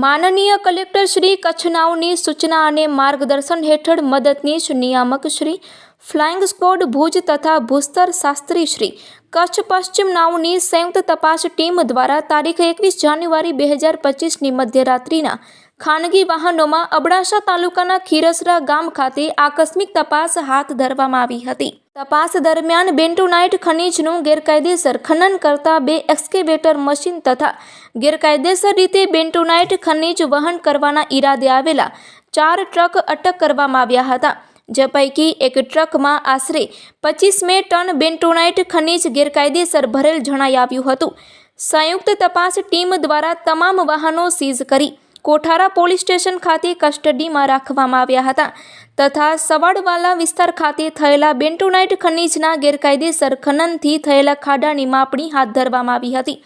માનનીય કલેક્ટર શ્રી કચ્છનાઓની સૂચના અને માર્ગદર્શન હેઠળ મદદનીશ નિયામક શ્રી ફ્લાઇંગ સ્ક્વોડ ભુજ તથા ભૂસ્તર શાસ્ત્રી શ્રી કચ્છ પશ્ચિમ નાઓની સંયુક્ત તપાસ ટીમ દ્વારા તારીખ 21 જાન્યુઆરી 2025ની મધ્યરાત્રિના ખાનગી વાહનોમાં અબડાસા તાલુકાના ખીરસરા ગામ ખાતે આકસ્મિક તપાસ હાથ ધરવામાં આવી હતી। તપાસ દરમિયાન બેન્ટોનાઇટ ખનીજનું ગેરકાયદેસર ખનન કરતા 2 એક્સ્કેવેટર મશીન તથા ગેરકાયદેસર રીતે બેન્ટોનાઇટ ખનીજ વહન કરવાના ઈરાદે આવેલા 4 ટ્રક અટક કરવામાં આવ્યા હતા, જે પૈકી એક ટ્રકમાં આશરે 25 ટન બેન્ટોનાઇટ ખનીજ ગેરકાયદેસર ભરેલ જણાઈ આવ્યું હતું। સંયુક્ત તપાસ ટીમ દ્વારા તમામ વાહનો સીઝ કરી કોઠારા પોલીસ સ્ટેશન ખાતે કસ્ટડીમાં રાખવામાં આવ્યા હતા તથા સવાડવાલા વિસ્તાર ખાતે થયેલા બેન્ટોનાઇટ ખનીજના ગેરકાયદેસર ખનનથી થયેલા ખાડાની માપણી હાથ ધરવામાં આવી હતી।